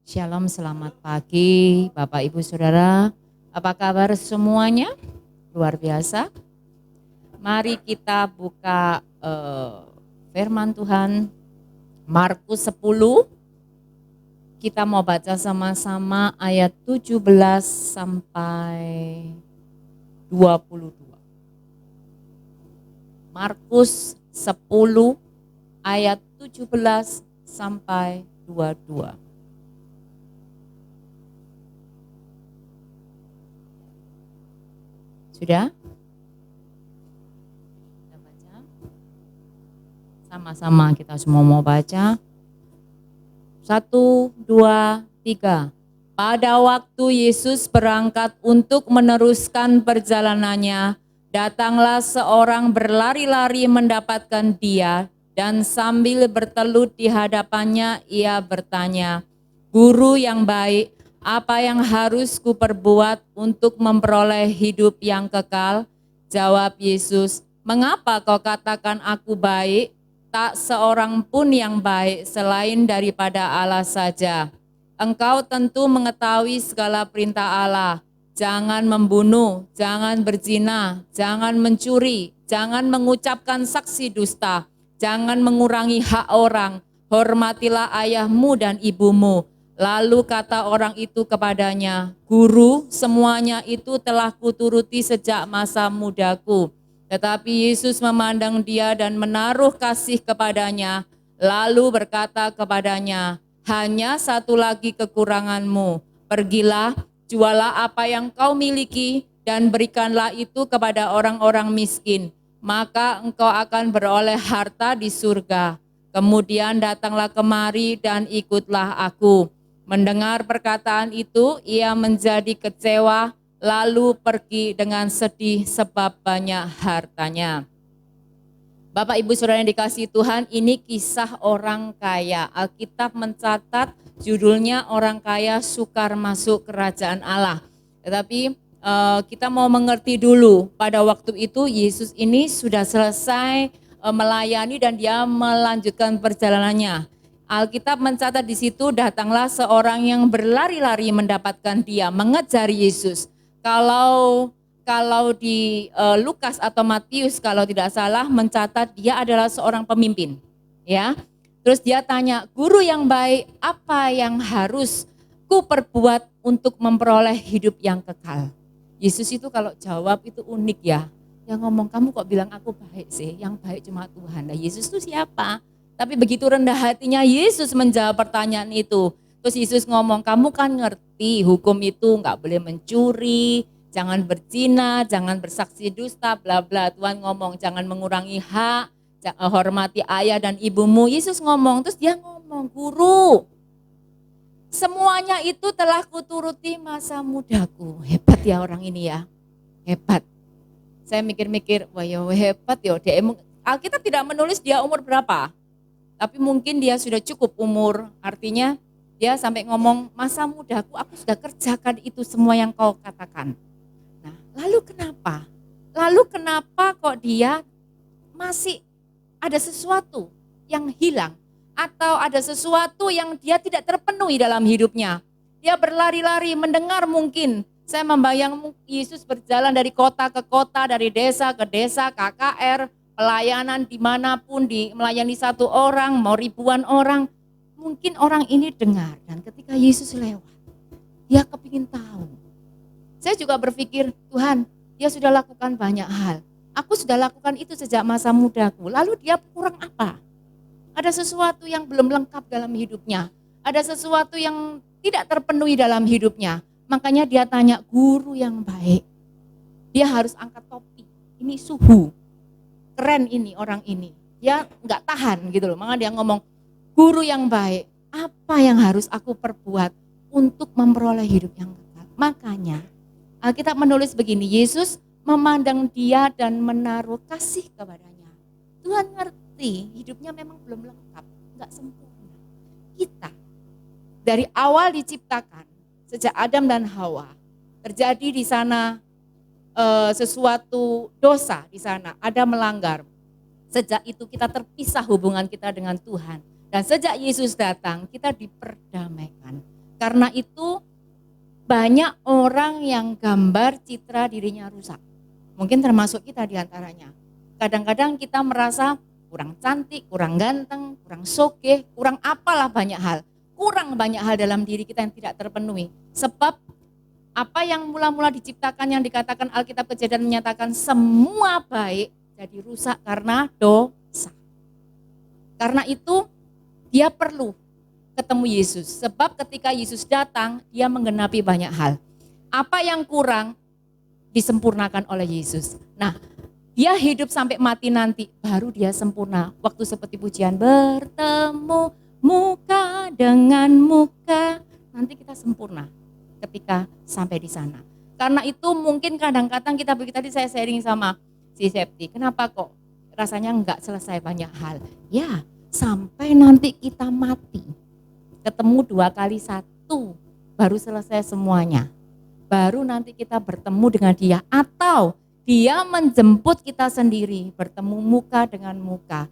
Shalom, selamat pagi Bapak Ibu Saudara. Apa kabar semuanya? Luar biasa. Mari kita buka firman Tuhan Markus 10. Kita mau baca sama-sama ayat 17 sampai 22. Markus 10 ayat 17 sampai 22. Sudah? Kita baca. Sama-sama kita semua mau baca. 1, 2, 3. Pada waktu Yesus berangkat untuk meneruskan perjalanannya, datanglah seorang berlari-lari mendapatkan dia, dan sambil bertelut di hadapannya ia bertanya, "Guru yang baik, apa yang harus kuperbuat untuk memperoleh hidup yang kekal?" Jawab Yesus, "Mengapa kau katakan aku baik? Tak seorang pun yang baik selain daripada Allah saja. Engkau tentu mengetahui segala perintah Allah. Jangan membunuh, jangan berzina, jangan mencuri, jangan mengucapkan saksi dusta, jangan mengurangi hak orang, hormatilah ayahmu dan ibumu." Lalu kata orang itu kepadanya, "Guru, semuanya itu telah kuturuti sejak masa mudaku." Tetapi Yesus memandang dia dan menaruh kasih kepadanya, lalu berkata kepadanya, "Hanya satu lagi kekuranganmu. Pergilah, jualah apa yang kau miliki dan berikanlah itu kepada orang-orang miskin. Maka engkau akan beroleh harta di surga. Kemudian datanglah kemari dan ikutlah aku." Mendengar perkataan itu, ia menjadi kecewa, lalu pergi dengan sedih sebab banyak hartanya. Bapak Ibu Saudara yang dikasihi Tuhan, ini kisah orang kaya. Alkitab mencatat judulnya orang kaya sukar masuk kerajaan Allah. Tetapi kita mau mengerti dulu, pada waktu itu Yesus ini sudah selesai melayani dan dia melanjutkan perjalanannya. Alkitab mencatat di situ, datanglah seorang yang berlari-lari mendapatkan dia, mengejar Yesus. Kalau di Lukas atau Matius kalau tidak salah mencatat dia adalah seorang pemimpin, ya. Terus dia tanya, "Guru yang baik, apa yang harus ku perbuat untuk memperoleh hidup yang kekal?" Yesus itu kalau jawab itu unik ya. Yang ngomong, "Kamu kok bilang aku baik sih? Yang baik cuma Tuhan." Nah, Yesus itu siapa? Tapi begitu rendah hatinya Yesus menjawab pertanyaan itu. Terus Yesus ngomong, "Kamu kan ngerti hukum itu nggak boleh mencuri, jangan berzina, jangan bersaksi dusta, bla bla." Tuhan ngomong, "Jangan mengurangi hak, hormati ayah dan ibumu." Yesus ngomong, terus dia ngomong, "Guru, semuanya itu telah kuturuti masa mudaku." Hebat ya orang ini ya, hebat. Saya mikir-mikir, wah ya hebat ya. Alkitab tidak menulis dia umur berapa. Tapi mungkin dia sudah cukup umur, artinya dia sampai ngomong, "Masa mudaku aku sudah kerjakan itu semua yang kau katakan." Nah, lalu kenapa? Lalu kenapa kok dia masih ada sesuatu yang hilang? Atau ada sesuatu yang dia tidak terpenuhi dalam hidupnya? Dia berlari-lari mendengar mungkin, saya membayang Yesus berjalan dari kota ke kota, dari desa ke desa, KKR, pelayanan dimanapun, melayani satu orang, mau ribuan orang. Mungkin orang ini dengar dan ketika Yesus lewat, dia kepingin tahu. Saya juga berpikir, Tuhan, dia sudah lakukan banyak hal. Aku sudah lakukan itu sejak masa mudaku. Lalu dia kurang apa? Ada sesuatu yang belum lengkap dalam hidupnya. Ada sesuatu yang tidak terpenuhi dalam hidupnya. Makanya dia tanya, "Guru yang baik." Dia harus angkat topi. Ini suhu. Keren ini orang ini. Dia nggak tahan gitu loh. Makanya dia ngomong, "Guru yang baik, apa yang harus aku perbuat untuk memperoleh hidup yang kekal?" Makanya Alkitab menulis begini, Yesus memandang dia dan menaruh kasih kepadanya. Tuhan ngerti hidupnya memang belum lengkap, nggak sempurna. Kita dari awal diciptakan, sejak Adam dan Hawa, terjadi di sana sesuatu dosa di sana, ada melanggar. Sejak itu kita terpisah hubungan kita dengan Tuhan. Dan sejak Yesus datang, kita diperdamaikan. Karena itu banyak orang yang gambar citra dirinya rusak. Mungkin termasuk kita diantaranya. Kadang-kadang kita merasa kurang cantik, kurang ganteng, kurang sogeh, kurang apalah banyak hal. Kurang banyak hal dalam diri kita yang tidak terpenuhi. Sebab apa yang mula-mula diciptakan yang dikatakan Alkitab Kejadian menyatakan semua baik jadi rusak karena dosa. Karena itu dia perlu ketemu Yesus. Sebab ketika Yesus datang, dia menggenapi banyak hal. Apa yang kurang disempurnakan oleh Yesus. Nah, dia hidup sampai mati nanti, baru dia sempurna. Waktu seperti pujian, bertemu muka dengan muka, nanti kita sempurna ketika sampai di sana. Karena itu mungkin kadang-kadang kita begitu, tadi saya sharing sama si Septi, kenapa kok rasanya enggak selesai banyak hal. Ya, sampai nanti kita mati, ketemu 2 kali 1, baru selesai semuanya. Baru nanti kita bertemu dengan dia, atau dia menjemput kita sendiri, bertemu muka dengan muka.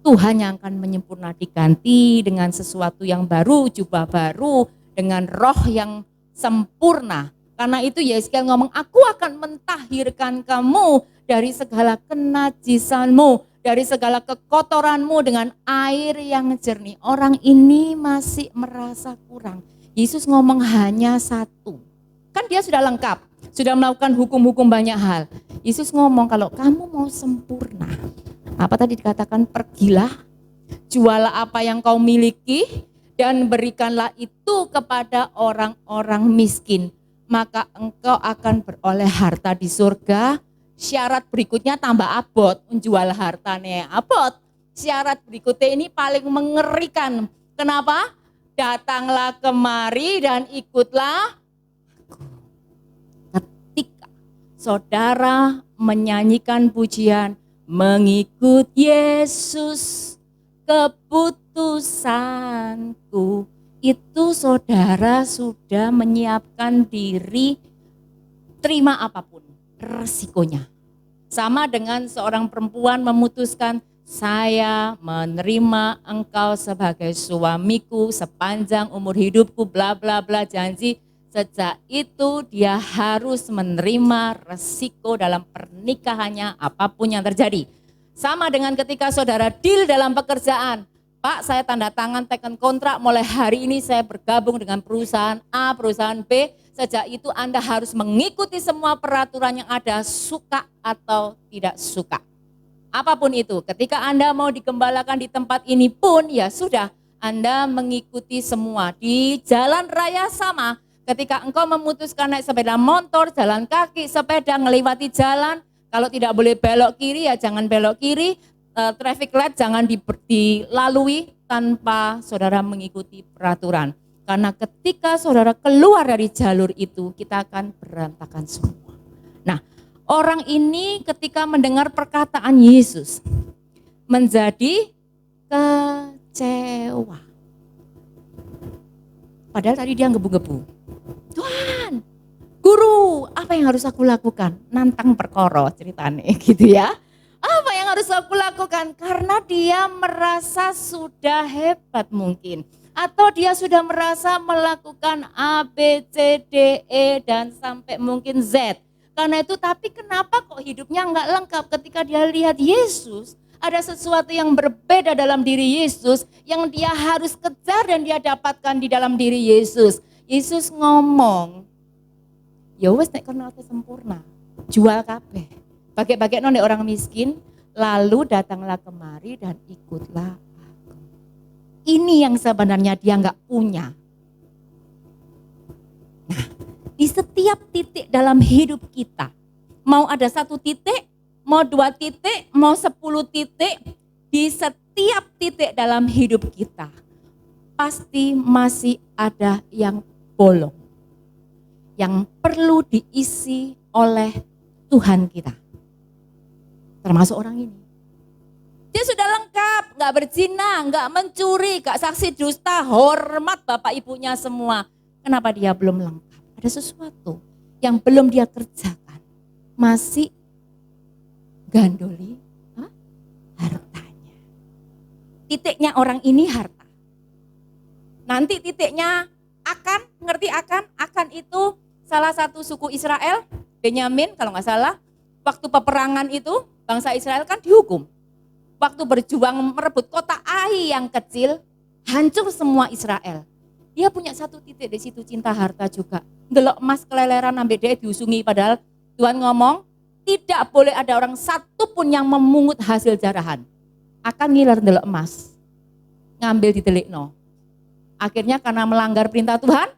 Tuhan yang akan menyempurna, diganti dengan sesuatu yang baru, jubah baru, dengan roh yang sempurna. Karena itu Yeskiel ngomong, aku akan mentahirkan kamu dari segala kenajisanmu, dari segala kekotoranmu dengan air yang jernih. Orang ini masih merasa kurang. Yesus ngomong hanya 1. Kan dia sudah lengkap, sudah melakukan hukum-hukum banyak hal. Yesus ngomong kalau kamu mau sempurna, apa tadi dikatakan, pergilah, jualah apa yang kau miliki dan berikanlah itu kepada orang-orang miskin. Maka engkau akan beroleh harta di surga. Syarat berikutnya tambah abot, menjual hartanya abot. Syarat berikutnya ini paling mengerikan. Kenapa? Datanglah kemari dan ikutlah. Saudara menyanyikan pujian, mengikut Yesus keputusanku, itu saudara sudah menyiapkan diri terima apapun resikonya. Sama dengan seorang perempuan memutuskan, saya menerima engkau sebagai suamiku sepanjang umur hidupku, bla bla bla, janji. Sejak itu dia harus menerima resiko dalam pernikahannya apapun yang terjadi. Sama dengan ketika saudara deal dalam pekerjaan. Pak, saya tanda tangan teken kontrak, mulai hari ini saya bergabung dengan perusahaan A, perusahaan B. Sejak itu Anda harus mengikuti semua peraturan yang ada, suka atau tidak suka. Apapun itu, ketika Anda mau digembalakan di tempat ini pun ya sudah, Anda mengikuti semua. Di jalan raya sama. Ketika engkau memutuskan naik sepeda motor, jalan kaki, sepeda, melewati jalan, kalau tidak boleh belok kiri ya jangan belok kiri, traffic light jangan dilalui tanpa saudara mengikuti peraturan. Karena ketika saudara keluar dari jalur itu, kita akan berantakan semua. Nah, orang ini ketika mendengar perkataan Yesus, menjadi kecewa. Padahal tadi dia gebu-gebu. Tuhan, guru, apa yang harus aku lakukan? Nantang perkara ceritanya gitu ya. Apa yang harus aku lakukan? Karena dia merasa sudah hebat mungkin. Atau dia sudah merasa melakukan A, B, C, D, E dan sampai mungkin Z. Karena itu, tapi kenapa kok hidupnya enggak lengkap ketika dia lihat Yesus? Ada sesuatu yang berbeda dalam diri Yesus yang dia harus kejar dan dia dapatkan di dalam diri Yesus. Yesus ngomong, ya wes nek kono aku sempurna, jual kabeh, bagi-bagi nek orang miskin, lalu datanglah kemari dan ikutlah aku. Ini yang sebenarnya dia nggak punya. Nah, di setiap titik dalam hidup kita, mau ada 1 titik, mau 2 titik, mau 10 titik, di setiap titik dalam hidup kita, pasti masih ada yang bolong, yang perlu diisi oleh Tuhan kita. Termasuk orang ini. Dia sudah lengkap, gak berzina, gak mencuri, gak saksi dusta, hormat bapak ibunya semua. Kenapa dia belum lengkap? Ada sesuatu yang belum dia kerjakan. Masih gandoli hartanya. Titiknya orang ini harta. Nanti titiknya Akan, ngerti Akan? Akan itu salah satu suku Israel, Benyamin kalau nggak salah. Waktu peperangan itu bangsa Israel kan dihukum. Waktu berjuang merebut kota Ai yang kecil, hancur semua Israel. Dia punya satu titik di situ, cinta harta juga. Ndelok emas keleleran sampai dia diusungi, padahal Tuhan ngomong tidak boleh ada orang satu pun yang memungut hasil jarahan. Akan ngiler ndelok emas, ngambil di delikno. Akhirnya karena melanggar perintah Tuhan,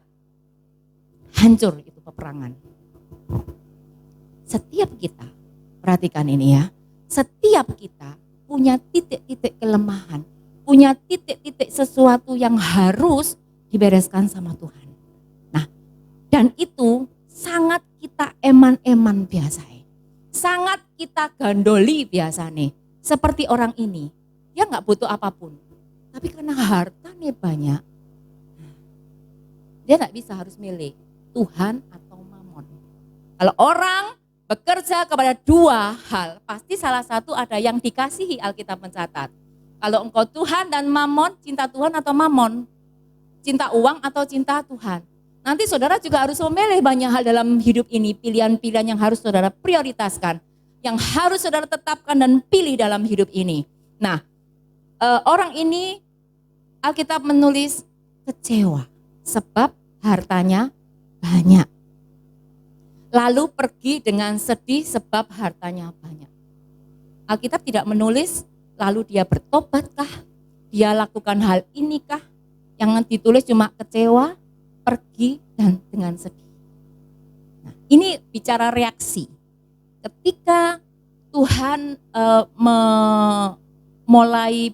hancur itu peperangan. Setiap kita, perhatikan ini ya, setiap kita punya titik-titik kelemahan, punya titik-titik sesuatu yang harus dibereskan sama Tuhan. Nah, dan itu sangat kita eman-eman biasa, sangat kita gandoli biasa nih. Seperti orang ini, dia nggak butuh apapun, tapi karena hartanya banyak, dia nggak bisa harus milih Tuhan atau mamon. Kalau orang bekerja kepada dua hal, pasti salah satu ada yang dikasihi. Alkitab mencatat. Kalau engkau Tuhan dan mamon, cinta Tuhan atau mamon? Cinta uang atau cinta Tuhan? Nanti saudara juga harus memilih banyak hal dalam hidup ini, pilihan-pilihan yang harus saudara prioritaskan, yang harus saudara tetapkan dan pilih dalam hidup ini. Nah, orang ini Alkitab menulis kecewa sebab hartanya banyak. Lalu pergi dengan sedih sebab hartanya banyak. Alkitab tidak menulis lalu dia bertobatkah, dia lakukan hal inikah. Yang ditulis cuma kecewa, pergi, dan dengan sedih. Nah, ini bicara reaksi. Ketika Tuhan mulai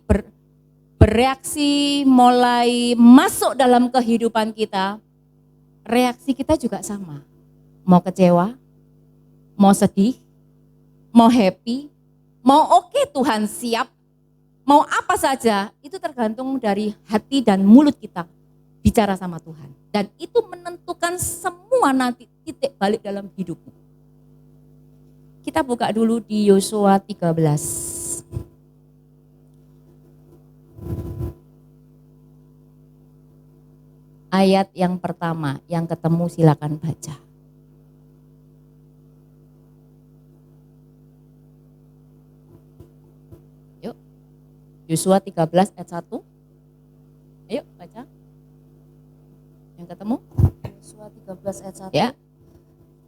bereaksi, mulai masuk dalam kehidupan kita, reaksi kita juga sama. Mau kecewa, mau sedih, mau happy, mau oke Tuhan siap, mau apa saja, itu tergantung dari hati dan mulut kita bicara sama Tuhan. Dan itu menentukan semua nanti titik balik dalam hidupmu. Kita buka dulu di Yosua 13. Ayat yang pertama, yang ketemu silakan baca. Yuk, Yosua 13 ayat 1. Ayo baca. Yang ketemu? Yosua 13 ayat 1. Ya.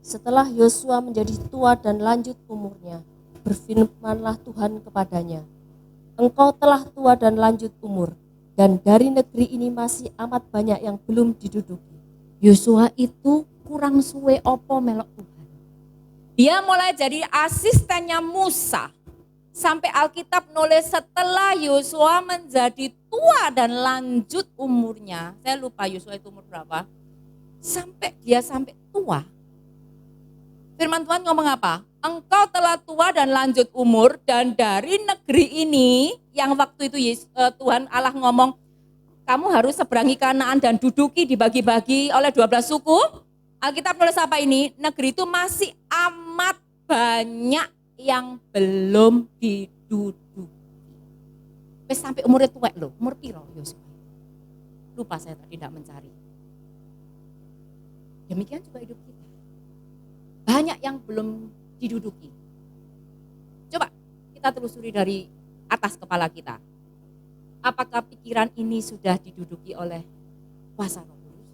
Setelah Yosua menjadi tua dan lanjut umurnya, berfirmanlah Tuhan kepadanya, engkau telah tua dan lanjut umur, dan dari negeri ini masih amat banyak yang belum diduduki. Yosua itu kurang suwe opo melok Tuhan. Dia mulai jadi asistennya Musa. Sampai Alkitab nulis setelah Yosua menjadi tua dan lanjut umurnya. Saya lupa Yosua itu umur berapa. Sampai dia sampai tua. Firman Tuhan ngomong apa? Engkau telah tua dan lanjut umur, dan dari negeri ini yang waktu itu Tuhan Allah ngomong, kamu harus seberangi Kanaan dan duduki, dibagi-bagi oleh 12 suku. Alkitab nulis apa ini? Negeri itu masih amat banyak yang belum diduduki. Wes sampai umurnya tua loh, umur piro Yosua? Lupa saya tadi tidak mencari. Demikian juga hidup kita. Banyak yang belum diduduki. Coba kita telusuri dari atas kepala kita. Apakah pikiran ini sudah diduduki oleh kuasa Roh Kudus?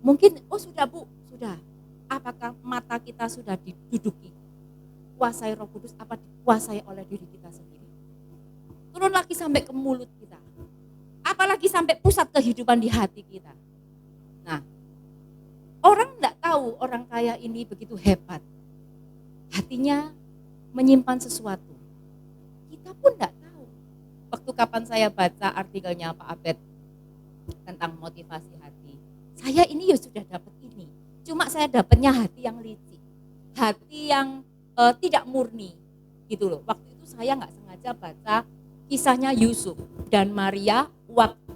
Mungkin, oh sudah Bu, sudah. Apakah mata kita sudah diduduki kuasai Roh Kudus, apa dikuasai oleh diri kita sendiri? Turun lagi sampai ke mulut kita. Apalagi sampai pusat kehidupan di hati kita. Nah, orang enggak tahu orang kaya ini begitu hebat. Hatinya menyimpan sesuatu. Kita pun enggak tahu. Waktu kapan saya baca artikelnya Pak Abed tentang motivasi hati. Saya ini ya sudah dapat ini. Cuma saya dapatnya hati yang licik. Hati yang tidak murni. Gitu loh. Waktu itu saya enggak sengaja baca kisahnya Yusuf dan Maria,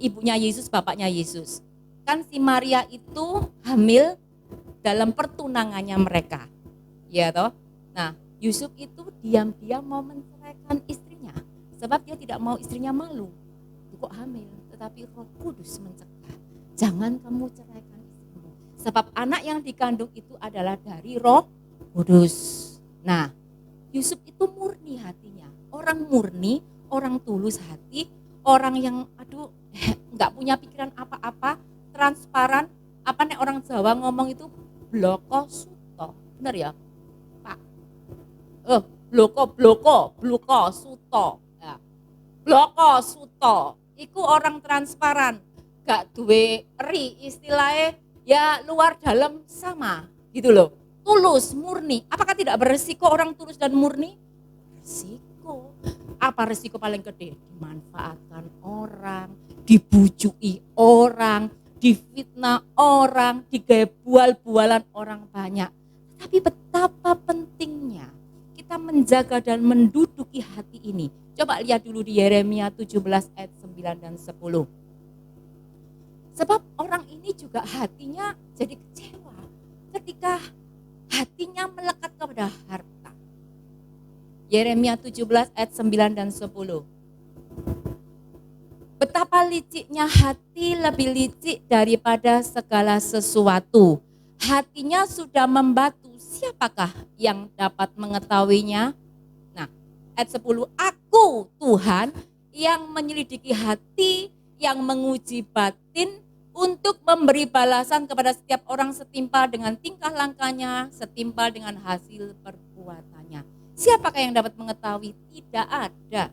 ibunya Yesus, bapaknya Yesus. Kan si Maria itu hamil dalam pertunangannya mereka, ya toh. Nah, Yusuf itu diam-diam mau menceraikan istrinya, sebab dia tidak mau istrinya malu, kok hamil. Tetapi Roh Kudus mencegah. jangan kamu ceraikan istrimu. Sebab anak yang dikandung itu adalah dari Roh Kudus. Nah, Yusuf itu murni hatinya. Orang murni, orang tulus hati, orang yang nggak punya pikiran apa-apa, transparan. Apa nih orang Jawa ngomong itu bloko suto. Benar ya, Pak? Bloko suto. Ya. Bloko suto. Iku orang transparan, gak duwe eri, istilahnya ya luar dalam sama gitu loh. Tulus, murni. Apakah tidak beresiko orang tulus dan murni? Resiko. Apa resiko paling gede? Dimanfaatkan orang, dibujui orang, difitnah orang, digaya bual-bualan orang banyak. Tapi betapa pentingnya kita menjaga dan menduduki hati ini. Coba lihat dulu di Yeremia 17 ayat 9 dan 10. Sebab orang ini juga hatinya jadi kecewa ketika hatinya melekat kepada harta. Yeremia 17 ayat 9 dan 10. Betapa liciknya hati, lebih licik daripada segala sesuatu. Hatinya sudah membatu, siapakah yang dapat mengetahuinya? Nah, ayat 10, aku Tuhan yang menyelidiki hati, yang menguji batin, untuk memberi balasan kepada setiap orang setimpal dengan tingkah langkahnya, setimpal dengan hasil perbuatannya. Siapakah yang dapat mengetahui? Tidak ada.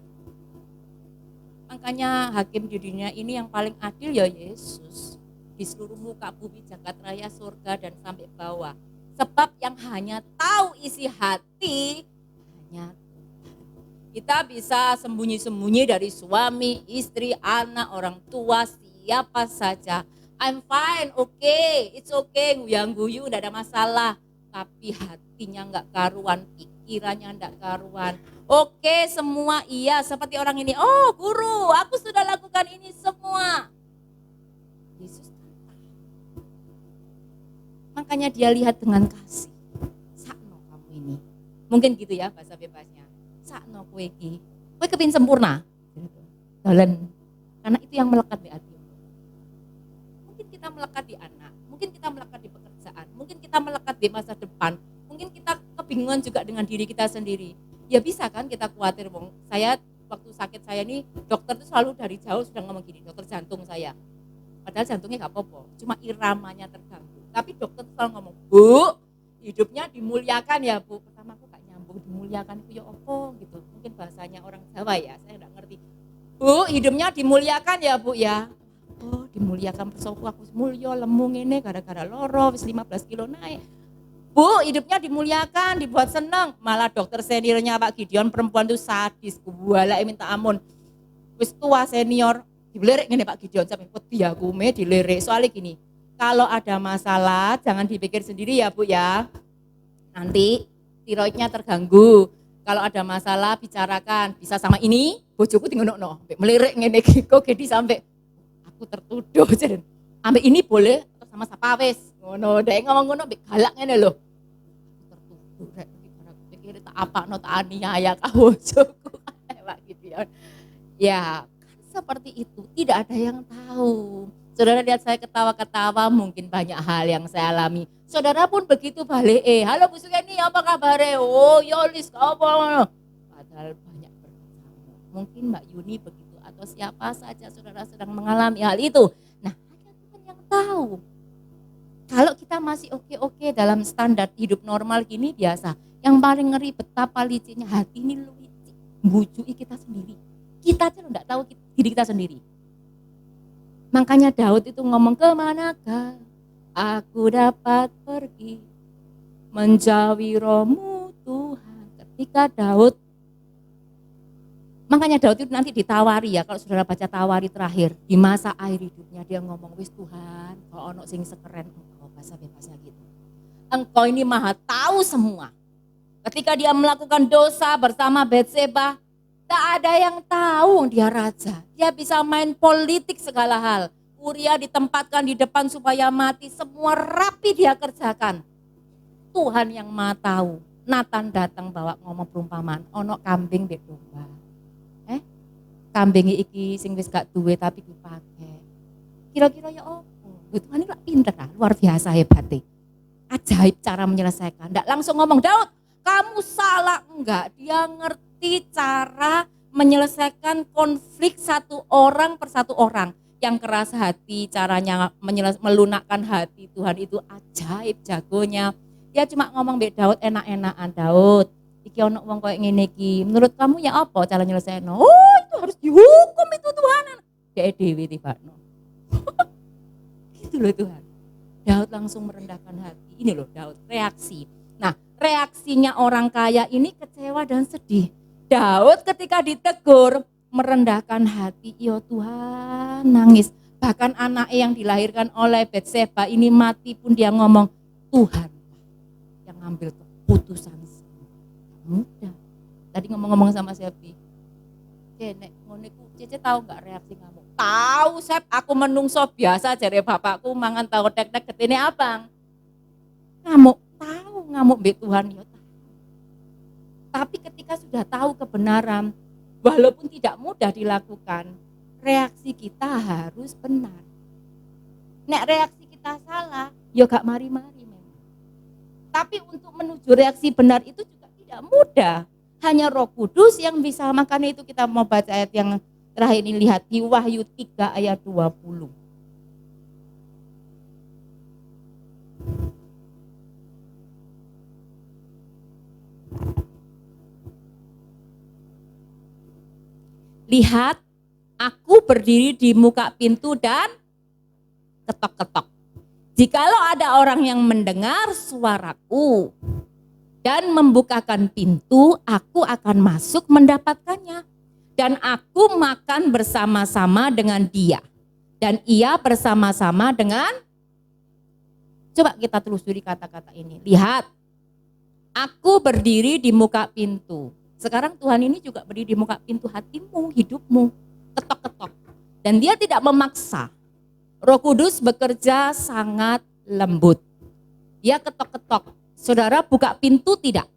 Makanya hakim di dunia ini yang paling adil ya Yesus. Di seluruh muka bumi, jagat raya, surga dan sampai bawah. Sebab yang hanya tahu isi hati hanya Tuhan. Kita bisa sembunyi-sembunyi dari suami, istri, anak, orang tua, siapa saja. I'm fine, okay, it's okay, guyang-guyu, enggak ada masalah. Tapi hatinya enggak karuan, pikirannya enggak karuan. Oke, semua iya, seperti orang ini. Oh, guru, aku sudah lakukan ini semua. Yesus kata. Makanya dia lihat dengan kasih. Sakno kamu ini. Mungkin gitu ya bahasa bebasnya. Sakno kowe iki. Kowe kepin sempurna. Dolen. Karena itu yang melekat di hati. Mungkin kita melekat di anak, mungkin kita melekat di pekerjaan, mungkin kita melekat di masa depan, mungkin kita kebingungan juga dengan diri kita sendiri. Ya bisa kan kita khawatir, Bang. Saya waktu sakit saya ini, dokter itu selalu dari jauh sudah ngomong gini, dokter jantung saya. Padahal jantungnya gak apa-apa, cuma iramanya terganggu. Tapi dokter selalu ngomong, Bu, hidupnya dimuliakan ya Bu. Pertama aku gak nyambung, dimuliakan itu ya apa gitu. Mungkin bahasanya orang Jawa ya, saya gak ngerti. Bu, hidupnya dimuliakan ya Bu ya. Oh, dimuliakan persoku aku mulya lemu ngene gara-gara loro wis 15 kilo naik. Bu, hidupnya dimuliakan, dibuat senang. Malah dokter seniornya Pak Gideon perempuan itu sadis, kuwalake minta ampun. Wis tua senior, dilirik ngene Pak Gideon sampai peti aku dilirik. Soalnya gini, kalau ada masalah jangan dipikir sendiri ya Bu ya. Nanti tiroidnya terganggu. Kalau ada masalah bicarakan, bisa sama ini, bojoku tinggal melirik ngene kok gede sampai aku tertuduh jadi ambek ini boleh atau sama siapa wis ngono dek ngomong ngono ambek galak ngene lho tertuduh rek pikir tak apakno tak aniaya kau bojoku Pak Gideon ya kan seperti itu tidak ada yang tahu. Saudara lihat saya ketawa-ketawa mungkin banyak hal yang saya alami. Saudara pun begitu balik halo Bu Sugeni apa kabar? Oh Yolis apa padahal banyak berkata mungkin Mbak Yuni begitu atau siapa saja saudara sedang mengalami hal itu. Nah, hanya Tuhan yang tahu. Kalau kita masih oke-oke dalam standar hidup normal gini biasa, yang paling ngeri betapa liciknya hati ini licik, bujui kita sendiri. Kita aja enggak tahu diri kita sendiri. Makanya Daud itu ngomong, kemanakah aku dapat pergi menjauhi rohmu Tuhan. Ketika Makanya Daud itu nanti ditawari ya, kalau saudara baca tawari terakhir, di masa akhir hidupnya dia ngomong, wis Tuhan, kalau ono sing sekeren engkau, bahasa bebasnya gitu. Engkau ini maha tahu semua. Ketika dia melakukan dosa bersama Batseba, tak ada yang tahu dia raja. Dia bisa main politik segala hal. Uria ditempatkan di depan supaya mati, semua rapi dia kerjakan. Tuhan yang maha tahu. Nathan datang bawa ngomong perumpamaan, ono kambing mbek domba. Kambing iki sing wis gak duwe tapi dipake. Kira-kira ya opo? Tuhan ini pinter, luar biasa hebatnya. Ajaib cara menyelesaikan. Enggak langsung ngomong, Daud, kamu salah. Enggak, dia ngerti cara menyelesaikan konflik satu orang per satu orang. Yang keras hati, caranya melunakkan hati Tuhan itu ajaib jagonya. Dia cuma ngomong, Mbak Daud enak-enakan, Daud. Iki ono wong koyo ngene iki. Menurut kamu ya apa cara nyelesain? Oh, itu harus dihukum itu Tuhan. Dia dewe tibakno. Gitu loh Tuhan. Daud langsung merendahkan hati. Ini loh Daud, reaksi. Nah, reaksinya orang kaya ini kecewa dan sedih. Daud ketika ditegur merendahkan hati. Ya Tuhan, nangis. Bahkan anak yang dilahirkan oleh Betseba ini mati pun dia ngomong, Tuhan yang ngambil keputusan. Mudah. Tadi ngomong-ngomong sama Septi. Nek ngoniku, Cece tahu nggak reaksi kamu? Tahu Sep, aku menungso biasa jare bapakku mangan tahu tek-tek getine abang. Ngamuk, tahu ngamuk mbek Tuhan ya tahu. Tapi ketika sudah tahu kebenaran, walaupun tidak mudah dilakukan, reaksi kita harus benar. Nek reaksi kita salah, ya gak mari-mari memang. Tapi untuk menuju reaksi benar itu juga tidak mudah. Hanya Roh Kudus yang bisa, makanya itu kita mau baca ayat yang terakhir ini, lihat di Wahyu 3 ayat 20. Lihat, aku berdiri di muka pintu dan ketok-ketok. Jikalau ada orang yang mendengar suaraku dan membukakan pintu, aku akan masuk mendapatkannya. Dan aku makan bersama-sama dengan dia. Dan ia bersama-sama dengan, coba kita telusuri kata-kata ini. Lihat, aku berdiri di muka pintu. Sekarang Tuhan ini juga berdiri di muka pintu hatimu, hidupmu. Ketok-ketok. Dan dia tidak memaksa. Roh Kudus bekerja sangat lembut. Dia ketok-ketok. Saudara buka pintu tidak?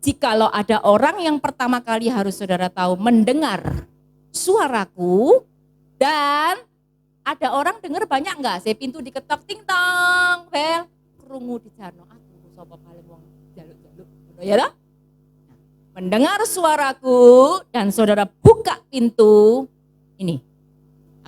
Jikalau ada orang yang pertama kali harus saudara tahu mendengar suaraku, dan ada orang dengar banyak enggak? Saya pintu diketok ting tong, bel, krungu di jano. Aduh, sapa paling wong jaluk-jaluk. Ya dah? Mendengar suaraku dan saudara buka pintu, ini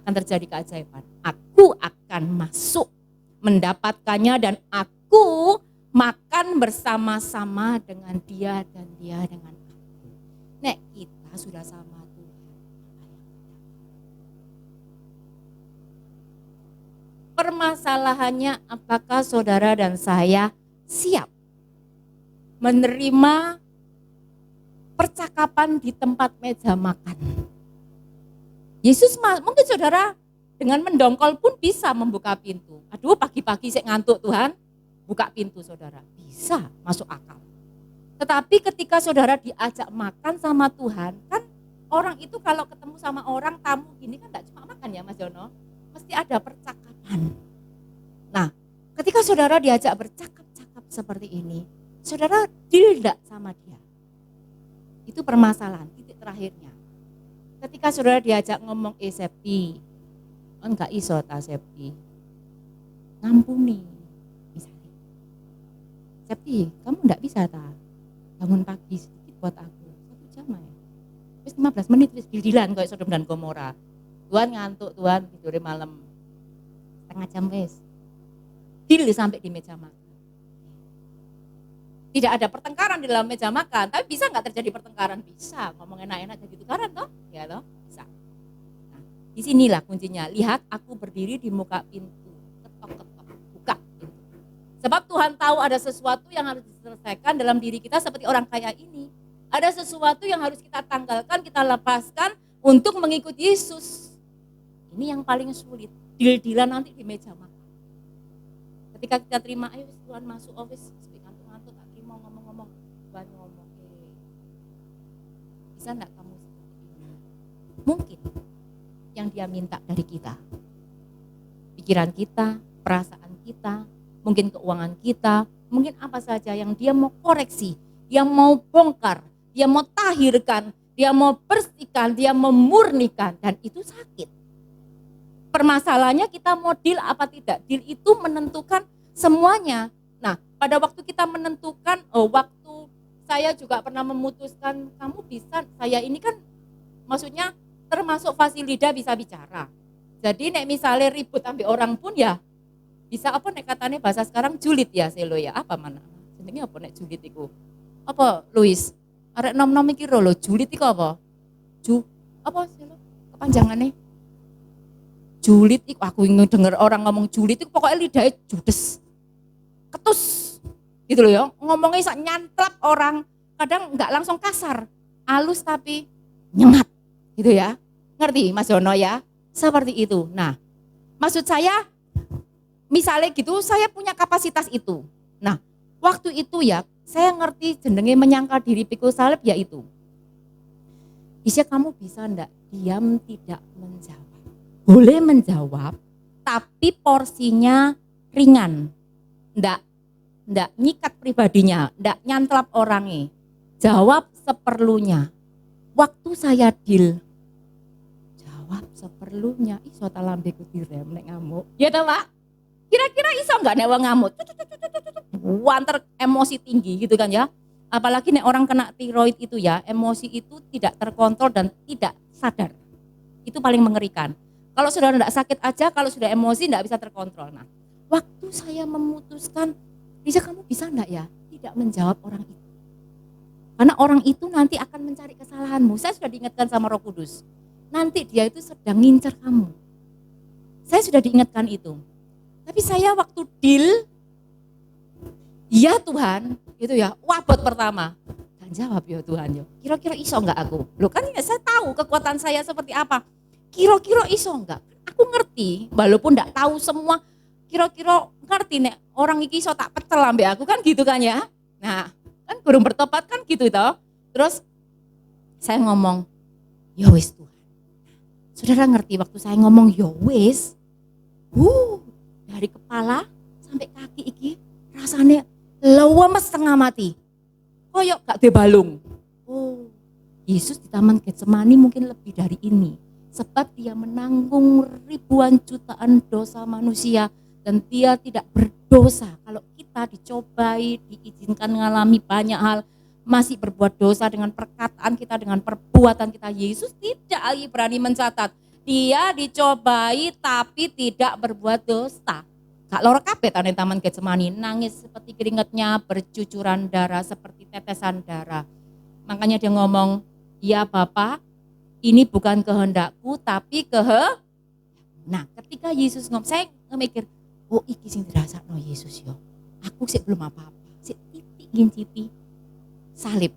akan terjadi keajaiban. Aku akan masuk mendapatkannya dan aku makan bersama-sama dengan dia dan dia dengan aku. Nek kita sudah sama Tuhan. Permasalahannya apakah saudara dan saya siap menerima percakapan di tempat meja makan. Yesus mungkin saudara dengan mendongkol pun bisa membuka pintu. Aduh pagi-pagi saya ngantuk Tuhan. Buka pintu saudara, bisa masuk akal. Tetapi ketika saudara diajak makan sama Tuhan, kan orang itu kalau ketemu sama orang tamu gini kan gak cuma makan ya Mas Jono, mesti ada percakapan. Nah, ketika saudara diajak bercakap-cakap seperti ini, saudara deal gak sama dia? Itu permasalahan, titik terakhirnya. Ketika saudara diajak ngomong, Septi, enggak iso ta Septi, ngampuni. Septi, kamu enggak bisa tak bangun pagi sedikit buat aku 1 jam ya. Wis 15 menit wis didilan kayak Sodom dan Gomora. Tuhan ngantuk, Tuhan tidur malam setengah jam wis. Deal sampai di meja makan. Tidak ada pertengkaran di dalam meja makan, tapi bisa enggak terjadi pertengkaran? Bisa, ngomong enak-enak jadi tukaran toh? Ya toh? Bisa. Nah, disinilah kuncinya. Lihat aku berdiri di muka pintu, ketok-ketok. Sebab Tuhan tahu ada sesuatu yang harus diselesaikan dalam diri kita seperti orang kaya ini. Ada sesuatu yang harus kita tanggalkan, kita lepaskan untuk mengikuti Yesus. Ini yang paling sulit. Deal-dealan nanti di meja makan. Ketika kita terima, ayo Tuhan masuk office, ngantuk-ngantuk, tak terima ngomong-ngomong. Tuhan ngomong, bisa enggak kamu seperti ini? Mungkin yang dia minta dari kita. Pikiran kita, perasaan kita, mungkin keuangan kita, mungkin apa saja yang dia mau koreksi, dia mau bongkar, dia mau tahirkan, dia mau bersihkan, dia memurnikan, dan itu sakit. permasalahannya kita mau deal apa tidak. Deal itu menentukan semuanya. Nah, pada waktu kita menentukan, waktu saya juga pernah memutuskan, kamu bisa, saya ini kan maksudnya termasuk fasilida bisa bicara. Jadi nek misalnya ribut ambil orang pun ya bisa apa nek katanya bahasa sekarang julid ya selo ya, apa mana? Jenenge apa nek julid iku? Apa Luis? Arek nom-nom iki lho julid iku apa? Apa selo? Kepanjangannya? Julid iku aku ingin denger orang ngomong julid iku pokoknya lidahnya judes. Ketus. Gitu loh ya. Ngomongnya sak nyantlap orang, kadang enggak langsung kasar. Halus tapi nyengat. Gitu ya. Ngerti Mas Jono ya? Seperti itu. Nah, maksud saya misalnya gitu saya punya kapasitas itu. Nah, waktu itu ya saya ngerti jenenge menyangka diri pikul salib ya itu. Bisa kamu bisa enggak diam tidak menjawab. Boleh menjawab, tapi porsinya ringan. Enggak nyikat pribadinya, enggak nyantlap orangnya. Jawab seperlunya. Waktu saya deal, jawab seperlunya. Iso ta lambeku direm nek ngamuk. Ya ta, Pak? Kira-kira iso enggak nek wong ngamuk? Wanter emosi tinggi gitu kan ya. Apalagi nek orang kena tiroid itu ya, emosi itu tidak terkontrol dan tidak sadar. Itu paling mengerikan. Kalau sudah tidak sakit aja, kalau sudah emosi tidak bisa terkontrol. Nah, waktu saya memutuskan, Bisa kamu bisa enggak ya tidak menjawab orang itu? Karena orang itu nanti akan mencari kesalahanmu. Saya sudah diingatkan sama Roh Kudus. Nanti dia itu sedang ngincar kamu. Saya sudah diingatkan itu. Tapi saya waktu deal, ya Tuhan, gitu ya, wabot pertama. Dan jawab ya Tuhan, ya. Kira-kira iso enggak aku? Loh kan ya saya tahu kekuatan saya seperti apa. Kira-kira iso enggak? Aku ngerti, walaupun enggak tahu semua, kira-kira ngerti nek orang iki iso tak pecel ambek aku kan gitu kan ya. Nah, kan burung bertobat kan gitu toh. Terus saya ngomong, ya wis Tuhan. Saudara ngerti waktu saya ngomong ya wis, dari kepala sampai kaki iki rasanya lemes setengah mati. Koyok gak debalung. Yesus di Taman Getsemani mungkin lebih dari ini. Sebab dia menanggung ribuan jutaan dosa manusia dan dia tidak berdosa. Kalau kita dicobai, diizinkan mengalami banyak hal, masih berbuat dosa dengan perkataan kita, dengan perbuatan kita. Yesus tidak lagi berani mencatat. Dia dicobai tapi tidak berbuat dosa. Kak loro kabeh tane Taman Getsemani, nangis seperti keringatnya, bercucuran darah seperti tetesan darah. Makanya dia ngomong, ya Bapa, ini bukan kehendakku tapi Nah, ketika Yesus ngomong, saya mikir, oh iki sing dirasakno Yesus yo. Aku sih belum apa-apa, sik titik ngincipi salib.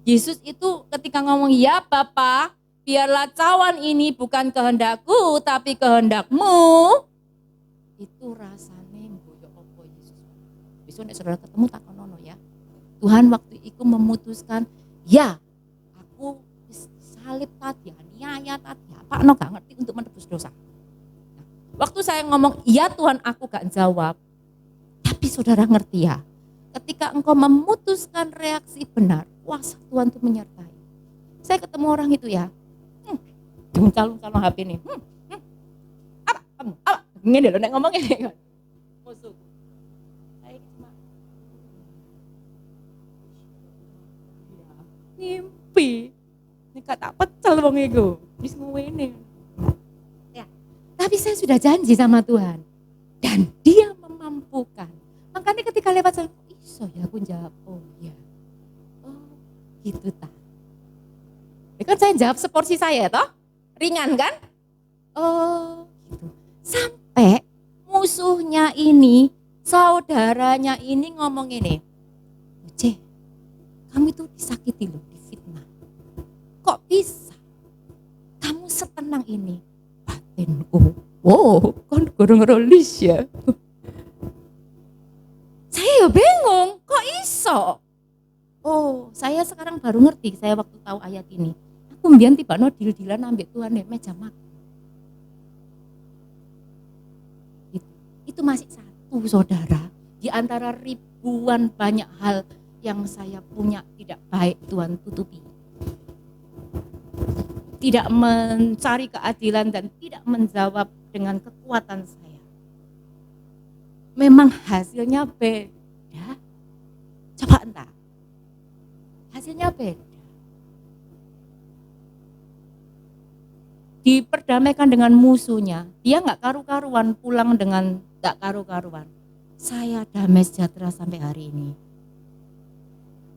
Yesus itu ketika ngomong, ya Bapa, biarlah cawan ini bukan kehendakku tapi kehendakmu. Itu rasanya mboyo apa Yesus. Besok nek saudara ketemu takonono ya. Tuhan waktu itu memutuskan, ya aku salib tadi, aniaya tadi, apa no gak ngerti untuk menebus dosa. Nah, waktu saya ngomong, iya Tuhan aku gak jawab. Tapi saudara ngerti ya, ketika engkau memutuskan reaksi benar, kuasa Tuhan itu menyertai. Saya ketemu orang itu ya, calon-calon HP nih, apa kamu, apa, ngene lho nek ngomong ini kan. Musuh. Saya cuma ngimpi. Nek tak pecel wong iku. Wis ngene. Ya. Tapi saya sudah janji sama Tuhan. Dan dia memampukan. Makanya ketika lewat saya, iso ya aku jawab, oh ya. Oh, gitu ta. Ya kan saya jawab seporsi saya toh. Ringan kan? Oh, gitu. Sampai musuhnya ini, saudaranya ini ngomong ini. Uce, kamu itu disakiti loh, difitnah. Kok bisa? Kamu setenang ini? Batinku. Wow, kan gorong rolis ya. Saya bingung, kok iso? Oh, saya sekarang baru ngerti, saya waktu tahu ayat ini. Aku mbiyen tibakno dil-dilan ambek Tuhan nek meja makan. Itu masih satu saudara, di antara ribuan banyak hal yang saya punya tidak baik Tuhan tutupi. Tidak mencari keadilan dan tidak menjawab dengan kekuatan saya. Memang hasilnya beda. Coba entah. Hasilnya beda. Diperdamaikan dengan musuhnya, dia nggak karu-karuan, pulang dengan nggak karu-karuan. Saya damai sejahtera sampai hari ini.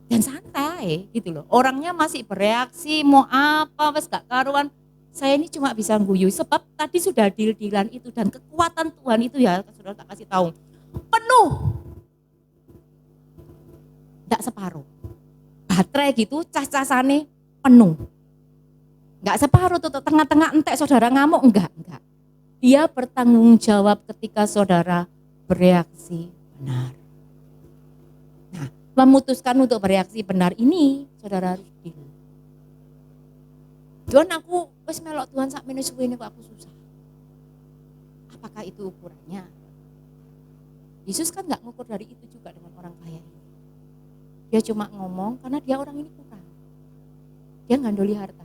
Dan santai gitu loh. Orangnya masih bereaksi, mau apa, wes gak karuan. Saya ini cuma bisa guyu, sebab tadi sudah deal-dealan itu, dan kekuatan Tuhan itu ya, saudara tak kasih tahu. Penuh. Gak separuh. Baterai gitu, cas-casane penuh. Gak separuh tuh, tengah-tengah entek saudara ngamuk, enggak. Dia bertanggung jawab ketika saudara bereaksi benar. Nah, memutuskan untuk bereaksi benar ini, saudara harus deal. Tuhan, aku wes melok Tuhan sak minus ini kok aku susah. Apakah itu ukurannya? Yesus kan gak ngukur dari itu juga dengan orang kaya ini. Dia cuma ngomong karena dia orang ini kurang. Dia ngandoli harta.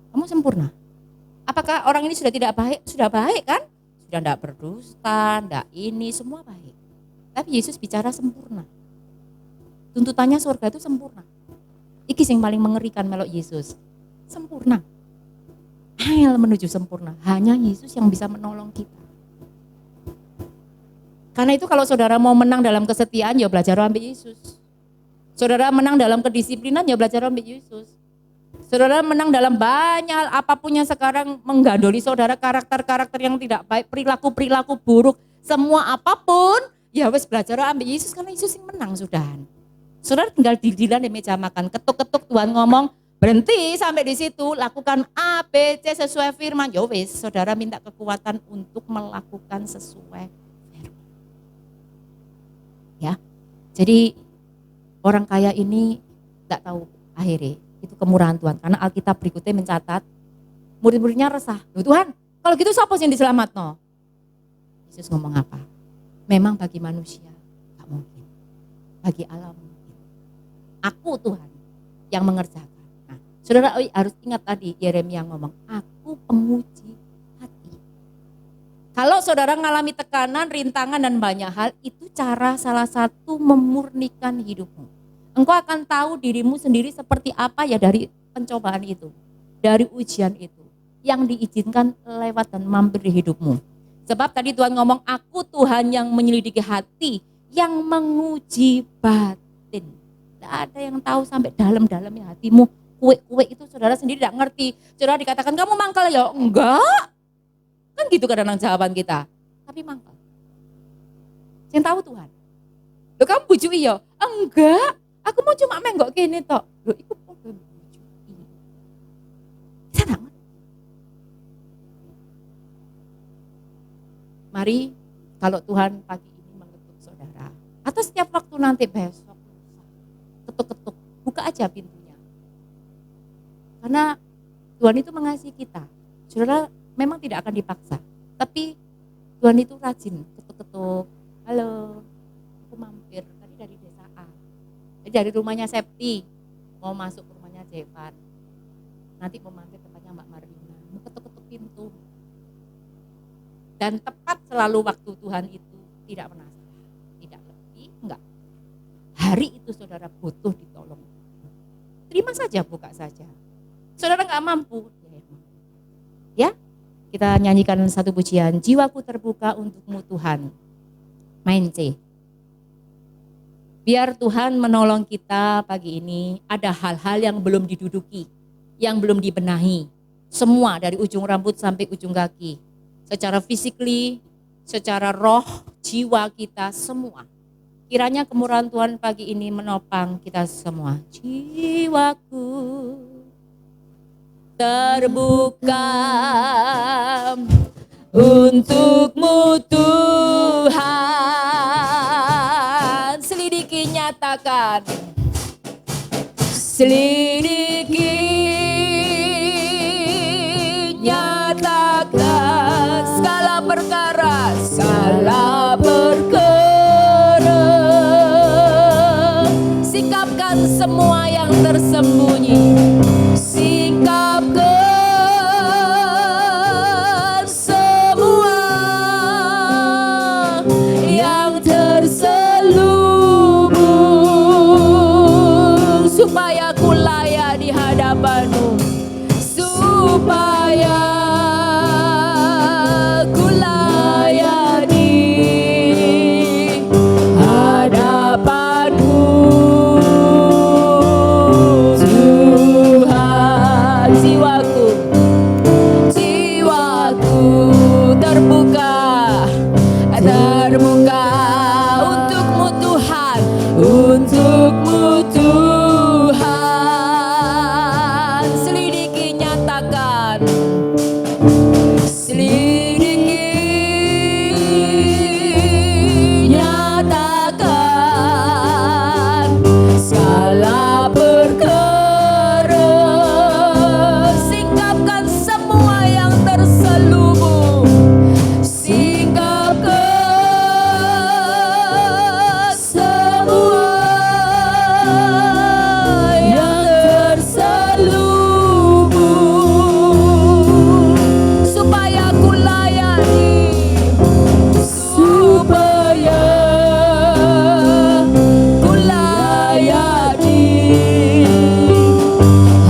Kamu sempurna. Apakah orang ini sudah tidak baik? Sudah baik kan? Sudah tidak berdusta, tidak ini, semua baik. Tapi Yesus bicara sempurna. Tuntutannya surga itu sempurna. Iki yang paling mengerikan melok Yesus. Sempurna. Hal menuju sempurna. Hanya Yesus yang bisa menolong kita. Karena itu kalau saudara mau menang dalam kesetiaan, ya belajar ambil Yesus. Saudara menang dalam kedisiplinan, ya belajar ambil Yesus. Saudara menang dalam banyak apapun yang sekarang menggandoli saudara, karakter-karakter yang tidak baik, perilaku-perilaku buruk, semua apapun, ya wes belajar ambil Yesus karena Yesus yang menang sudah. Saudara tinggal didilan di meja makan, ketuk-ketuk Tuhan ngomong, berhenti sampai di situ, lakukan A, B, C sesuai firman. Ya wes, saudara minta kekuatan untuk melakukan sesuai firman. Ya, jadi orang kaya ini nggak tahu akhirnya. Itu kemurahan Tuhan, karena Alkitab berikutnya mencatat murid-muridnya resah. Loh Tuhan, kalau gitu siapa yang diselamat no? Yesus ngomong apa? Memang bagi manusia gak mungkin, bagi Allah mungkin. Aku Tuhan yang mengerjakan. Nah, saudara harus ingat tadi Yeremia ngomong, aku penguji hati. Kalau saudara mengalami tekanan, rintangan dan banyak hal, itu cara salah satu memurnikan hidupmu. Engkau akan tahu dirimu sendiri seperti apa ya dari pencobaan itu, dari ujian itu, yang diizinkan lewat dan mampir di hidupmu. Sebab tadi Tuhan ngomong, aku Tuhan yang menyelidiki hati, yang menguji batin. Tidak ada yang tahu sampai dalam-dalamnya hatimu. Kue-kue itu saudara sendiri tidak ngerti. Saudara dikatakan kamu mangkal ya, enggak. Kan gitu kadang-kadang jawaban kita. Tapi mangkal. Yang tahu Tuhan. Loh kamu bujui ya, enggak. Aku mau cuma menggok gini tok. Loh iku podo bujui. Saya ngerti. Mari kalau Tuhan pagi ini mengetuk saudara, atau setiap waktu nanti besok, ketuk-ketuk, buka aja pintunya. Karena Tuhan itu mengasihi kita. Saudara memang tidak akan dipaksa, tapi Tuhan itu rajin ketuk-ketuk. Halo, aku mampir tadi dari desa A. Dari rumahnya Septi, mau masuk ke rumahnya Jevan. Nanti mau mampir tempatnya Mbak Marlina, mau ketuk-ketuk pintu. Dan tepat selalu waktu Tuhan itu tidak pernah salah. Tidak lebih, enggak. Hari itu saudara butuh ditolong. Terima saja, buka saja. Saudara enggak mampu, ya kita nyanyikan satu pujian, jiwaku terbuka untukmu Tuhan. Main C. Biar Tuhan menolong kita pagi ini, ada hal-hal yang belum diduduki, yang belum dibenahi. Semua dari ujung rambut sampai ujung kaki. Secara physically, secara roh, jiwa kita semua. Kiranya kemurahan Tuhan pagi ini menopang kita semua. Jiwaku terbuka untukmu Tuhan. Selidiki, nyatakan. Selidiki, nyatakan segala perkara, sikapkan semua yang tersembunyi, sikapkan semua ku layani hadapanmu Tuhan. Jiwaku terbuka untukmu Tuhan, untukmu Tuhan. Selidiki, nyatakan, segala perkara, singkapkan semua yang terselubung, singkapkan semua yang terselubung, supaya ku layani, supaya ku layani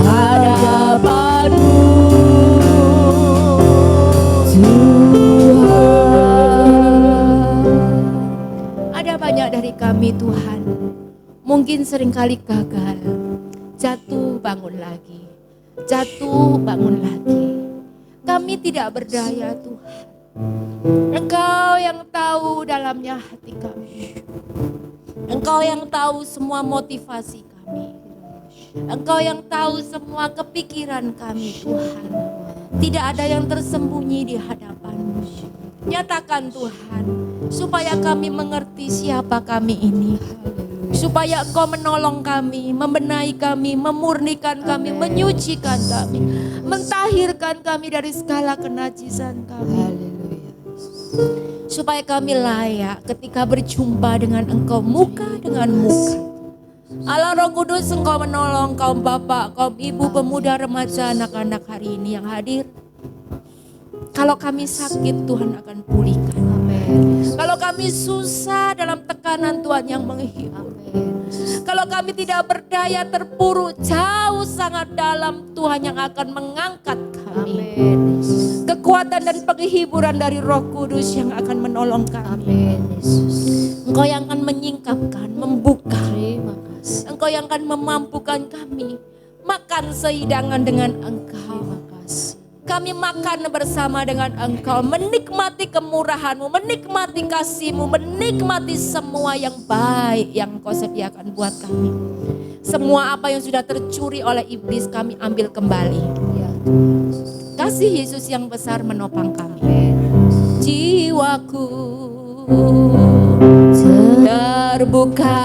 hadapanmu Tuhan. Ada banyak dari kami Tuhan, mungkin seringkali gagal, jatuh bangun lagi, jatuh bangun lagi. Kami tidak berdaya Tuhan. Engkau yang tahu dalamnya hati kami. Engkau yang tahu semua motivasi kami. Engkau yang tahu semua kepikiran kami Tuhan. Tidak ada yang tersembunyi di hadapan-Mu. Nyatakan Tuhan, supaya kami mengerti siapa kami ini. Supaya Engkau menolong kami, membenahi kami, memurnikan kami, menyucikan kami, mentahirkan kami dari segala kenajisan kami. Supaya kami layak ketika berjumpa dengan Engkau muka dengan muka. Allah Roh Kudus, Engkau menolong kaum bapak, kaum ibu, pemuda, remaja, anak-anak hari ini yang hadir. Kalau kami sakit, Tuhan akan pulihkan. Kalau kami susah dalam tekanan, Tuhan yang menghibur. Kalau kami tidak berdaya, terpuruk jauh sangat dalam, Tuhan yang akan mengangkat kami. Kekuatan dan penghiburan dari Roh Kudus yang akan menolong kami. Engkau yang akan menyingkapkan, membuka. Engkau yang akan memampukan kami makan sehidangan dengan Engkau. Kami makan bersama dengan Engkau, menikmati kemurahan-Mu, menikmati kasih-Mu, menikmati semua yang baik yang Engkau sediakan buat kami. Semua apa yang sudah tercuri oleh iblis kami ambil kembali. Kasih Yesus yang besar menopang kami. Jiwaku terbuka